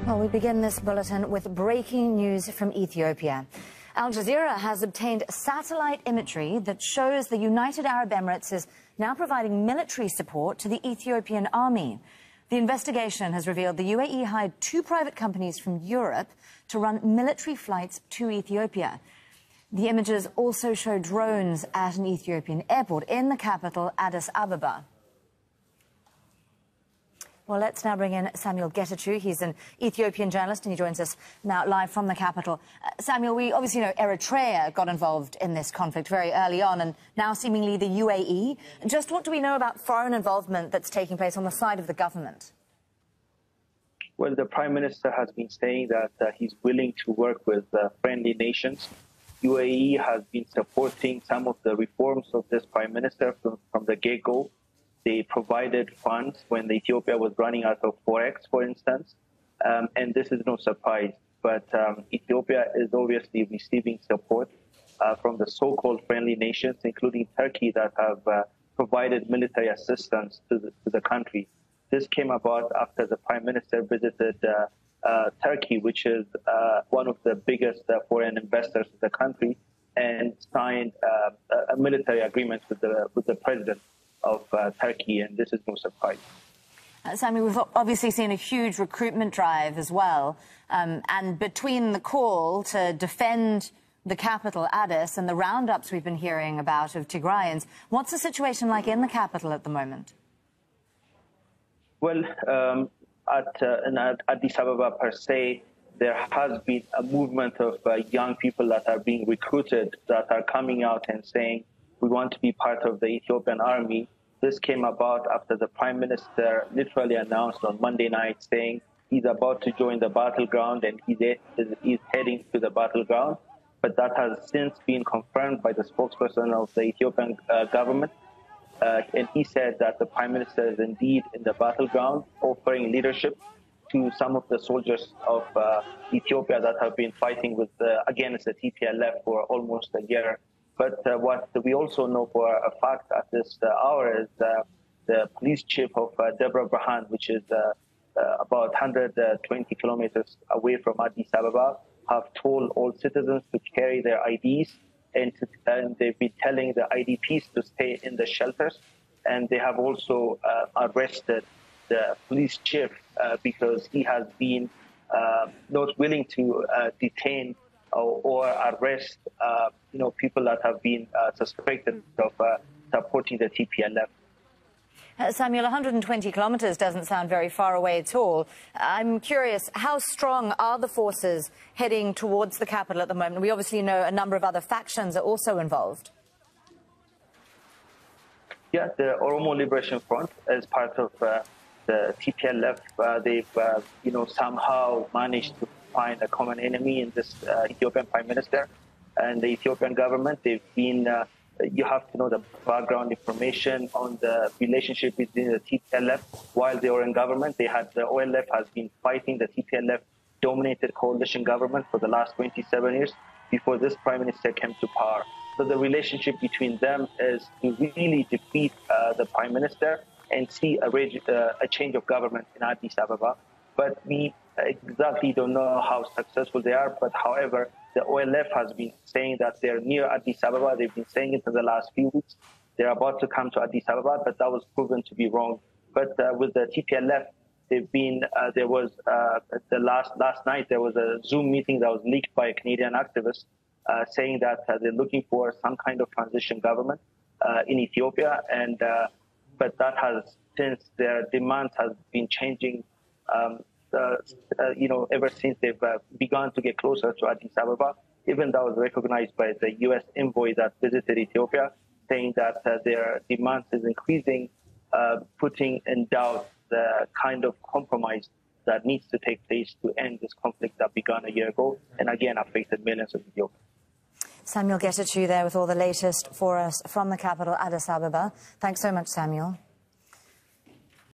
Well, we begin this bulletin with breaking news from Ethiopia. Al Jazeera has obtained satellite imagery that shows the United Arab Emirates is now providing military support to the Ethiopian army. The investigation has revealed the UAE hired two private companies from Europe to run military flights to Ethiopia. The images also show drones at an Ethiopian airport in the capital, Addis Ababa. Well, let's now bring in Samuel Getachew. He's an Ethiopian journalist, and he joins us now live from the capital. Samuel, we obviously know Eritrea got involved in this conflict very early on, and now seemingly the UAE. Just what do we know about foreign involvement that's taking place on the side of the government? Well, the Prime Minister has been saying that he's willing to work with friendly nations. UAE has been supporting some of the reforms of this Prime Minister from the get-go. They provided funds when Ethiopia was running out of forex, for instance, and this is no surprise. But Ethiopia is obviously receiving support from the so-called friendly nations, including Turkey, that have provided military assistance to the country. This came about after the Prime Minister visited Turkey, which is one of the biggest foreign investors in the country, and signed a military agreement with the president of Turkey, and this is no surprise. Sammy, we've obviously seen a huge recruitment drive as well, and between the call to defend the capital, Addis, and the roundups we've been hearing about of Tigrayans, what's the situation like in the capital at the moment? Well, in Addis Ababa per se, there has been a movement of young people that are being recruited, that are coming out and saying, we want to be part of the Ethiopian army. This came about after the Prime Minister literally announced on Monday night saying he's about to join the battleground and he's heading to the battleground. But that has since been confirmed by the spokesperson of the Ethiopian government. And he said that the Prime Minister is indeed in the battleground, offering leadership to some of the soldiers of Ethiopia that have been fighting against the TPLF for almost a year. But what we also know for a fact at this hour is the police chief of Debre Birhan, which is about 120 kilometers away from Addis Ababa, have told all citizens to carry their IDs, and they've been telling the IDPs to stay in the shelters. And they have also arrested the police chief because he has been not willing to detain or arrest, people that have been suspected of supporting the TPLF. Samuel, 120 kilometres doesn't sound very far away at all. I'm curious, how strong are the forces heading towards the capital at the moment? We obviously know a number of other factions are also involved. Yeah, the Oromo Liberation Front, as part of the TPLF, they've somehow managed to find a common enemy in this Ethiopian Prime Minister and the Ethiopian government. They've been, you have to know the background information on the relationship between the TPLF. While they were in government, the OLF has been fighting the TPLF-dominated coalition government for the last 27 years before this Prime Minister came to power. So the relationship between them is to really defeat the Prime Minister and see a change of government in Addis Ababa. But we exactly don't know how successful they are. But however, the OLF has been saying that they're near Addis Ababa. They've been saying it in the last few weeks. They're about to come to Addis Ababa, but that was proven to be wrong. But with the TPLF, they've been, there was, last night, there was a Zoom meeting that was leaked by a Canadian activist saying that they're looking for some kind of transition government in Ethiopia. And but that has, since their demands has been changing, ever since they've begun to get closer to Addis Ababa. Even that was recognized by the U.S. envoy that visited Ethiopia, saying that their demands is increasing, putting in doubt the kind of compromise that needs to take place to end this conflict that began a year ago and again affected millions of Ethiopians. Samuel Getachew there with all the latest for us from the capital, Addis Ababa. Thanks so much, Samuel.